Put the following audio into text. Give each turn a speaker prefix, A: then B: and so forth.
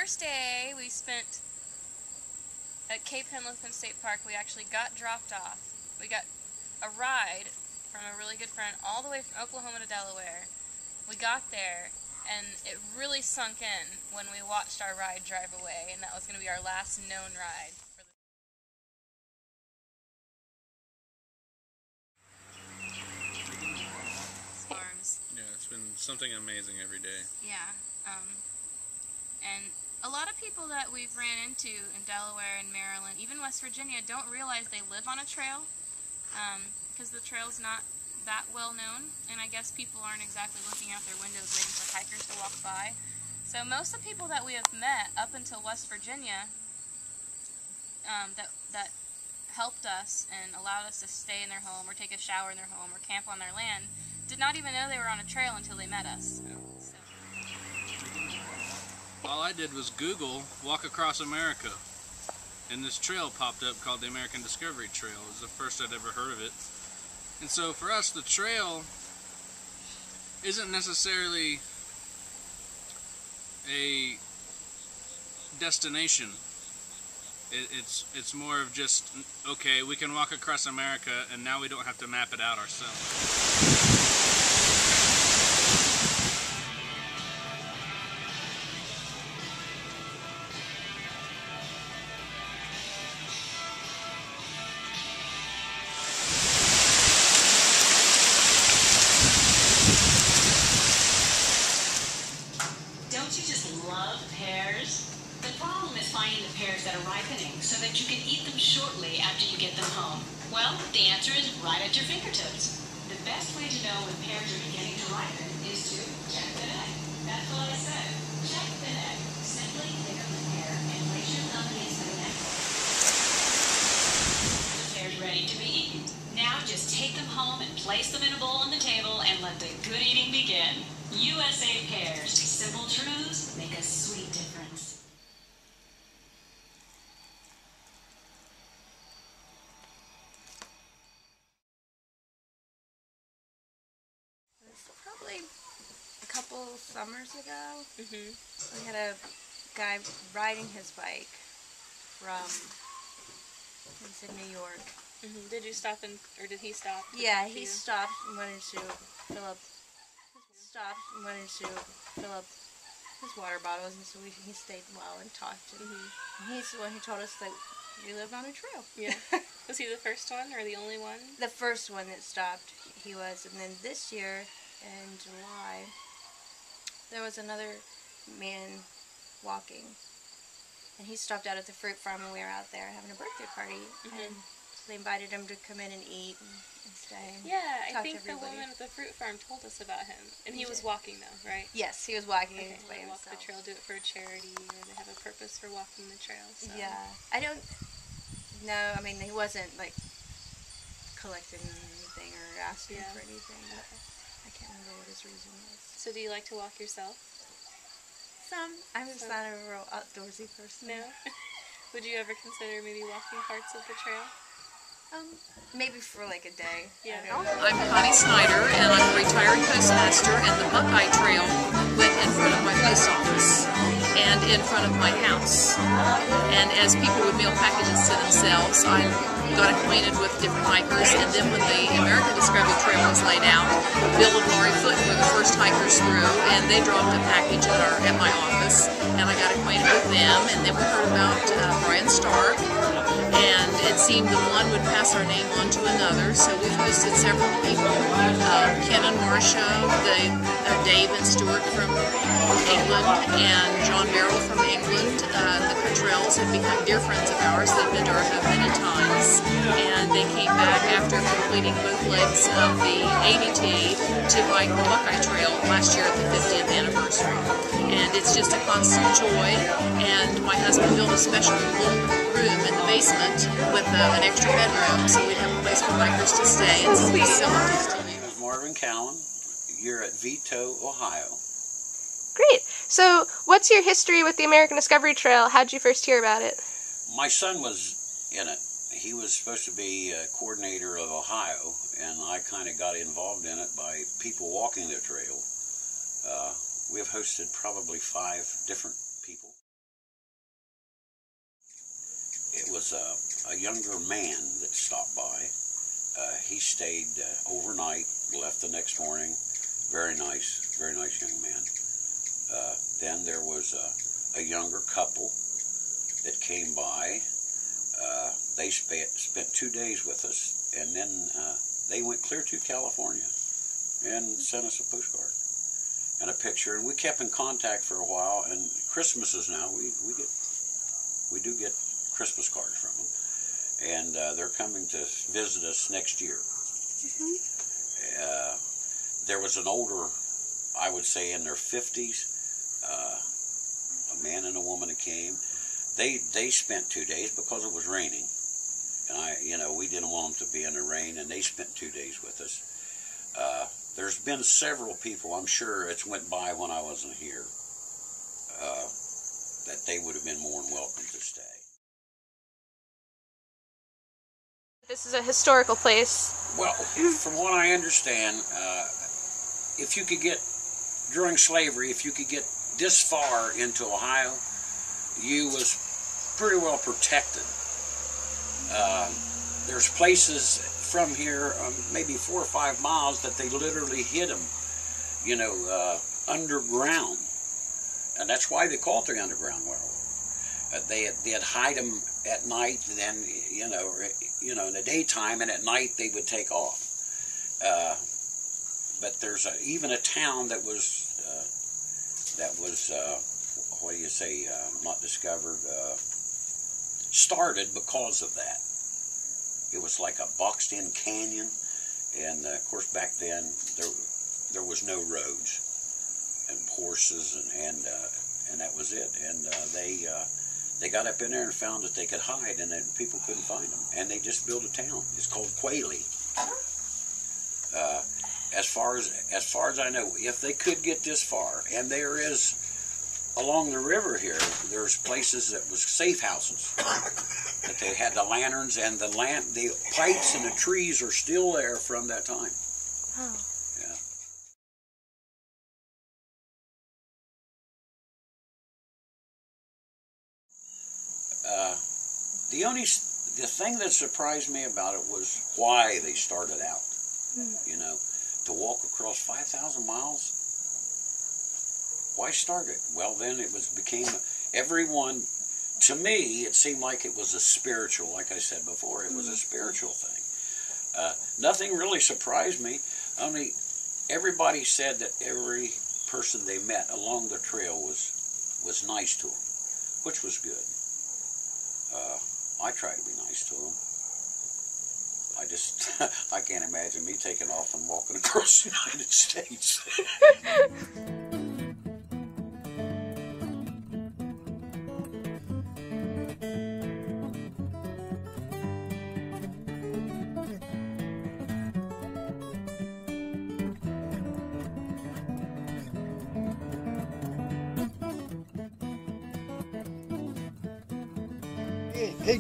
A: first day we spent at Cape Henlopen State Park, we actually got dropped off. We got a ride from a really good friend all the way from Oklahoma to Delaware. We got there, and it really sunk in when we watched our ride drive away, and that was going to be our last known ride. Farms.
B: Yeah, it's been something amazing every day.
A: Yeah, and a lot of people that we've ran into in Delaware and Maryland, even West Virginia, don't realize they live on a trail, because the trail's not that well known, and I guess people aren't exactly looking out their windows waiting for hikers to walk by. So most of the people that we have met up until West Virginia that helped us and allowed us to stay in their home or take a shower in their home or camp on their land did not even know they were on a trail until they met us.
B: Yeah.
A: So.
B: All I did was Google Walk Across America, and this trail popped up called the American Discovery Trail. It was the first I'd ever heard of it. And so for us, the trail isn't necessarily a destination. It's more of just, okay, we can walk across America and now we don't have to map it out ourselves.
C: Don't you just love pears? The problem is finding the pears that are ripening so that you can eat them shortly after you get them home. Well, the answer is right at your fingertips. The best way to know when pears are beginning to ripen is to check the neck. That's what I said. Check the neck. Simply pick up the pear and place your thumb against the neck. The pear's ready to be eaten. Now just take them home and place them in a bowl on the table and let the good eating begin. USA Pears. Simple truths make a sweet difference.
D: It was probably a couple summers ago.
A: Mm-hmm.
D: We had a guy riding his bike from, he's in New York.
A: Mm-hmm. Did you stop or did he stop?
D: Yeah, he stopped and wanted to fill up his water bottles, and so he stayed a while and talked. And he's the one who told us that we lived on a trail.
A: Yeah. Was he the first one or the only one?
D: The first one that stopped, he was. And then this year, in July, there was another man walking. And he stopped out at the fruit farm when we were out there having a birthday party. And so they invited him to come in and eat and stay.
A: Yeah, I
D: talk
A: think
D: to
A: the
D: everybody.
A: woman at the fruit farm told us about him. And he
D: He
A: was
D: did.
A: walking though, right?
D: Yes, he was walking
A: Okay,
D: by
A: they walk the
D: himself.
A: trail, do it for a charity, or they have a purpose for walking the trail. So.
D: Yeah. I don't know. I mean, he wasn't, like, collecting anything or asking
A: Yeah.
D: for anything. But I can't remember what his reason was.
A: So do you like to walk yourself?
D: I'm just not a real outdoorsy person.
A: No? Would you ever consider maybe walking parts of the trail?
D: Maybe for like a day.
A: Yeah.
E: I'm Connie Snyder, and I'm a retired postmaster, and the Buckeye Trail went in front of my post office and in front of my house. And as people would mail packages to themselves, I got acquainted with different hikers, and then when the American Discovery Trail was laid out, Bill and Lori Foote were the first hikers through, and they dropped a package at my office, and I got acquainted with them, and then we heard about Brian Stark, and it seemed that one would pass our name on to another, so we've hosted several people, Ken and Marcia, Dave and Stuart from England, and John Merrill from England. The Cottrells have become dear friends of ours. They've been to our home many times, and they came back after completing both legs of the ADT to hike the Buckeye Trail last year at the 50th anniversary. And it's just a constant joy, and my husband built a special little room in the basement with an extra bedroom, so we'd have a place for hikers to stay and some facilities to use.
F: My name is Marvin Callan. You're at Vito, Ohio.
G: Great. So, what's your history with the American Discovery Trail? How'd you first hear about it?
F: My son was in it. He was supposed to be coordinator of Ohio, and I kind of got involved in it by people walking the trail. We have hosted probably 5 different people. it was a younger man that stopped by. He stayed overnight, left the next morning. Very nice young man. Then there was a younger couple that came by. They spent 2 days with us, and then they went clear to California and sent us a postcard and a picture, and we kept in contact for a while. And Christmases now, we do get Christmas cards from them, and they're coming to visit us next year. There was an older, I would say in their 50s, a man and a woman that came. They spent 2 days because it was raining, and we didn't want them to be in the rain, and they spent 2 days with us. There's been several people, I'm sure it's went by when I wasn't here, that they would have been more than welcome to stay.
G: This is a historical place.
F: Well, from what I understand, if you could get, during slavery, if you could get this far into Ohio, you was pretty well protected. There's places from here, maybe 4 or 5 miles, that they literally hid them, underground, and that's why they call it the Underground Railroad. They'd hide them at night, and then in the daytime, and at night they would take off. But there's even a town that was what do you say, not discovered, started because of that. It was like a boxed-in canyon, and of course back then there was no roads and horses, and that was it. And they got up in there and found that they could hide, and then people couldn't find them, and they just built a town. It's called Quayle. As far as I know, if they could get this far, and there is along the river here, there's places that was safe houses that they had the lanterns, and the pipes and the trees are still there from that time.
G: Oh.
F: Yeah. The thing that surprised me about it was why they started out. To walk across 5,000 miles. Why start it? Well, then it became everyone. To me, it seemed like it was a spiritual. Like I said before, it was a spiritual thing. Nothing really surprised me. Only everybody said that every person they met along the trail was nice to them, which was good. I try to be nice to them. I can't imagine me taking off and walking across the United States.
H: Hey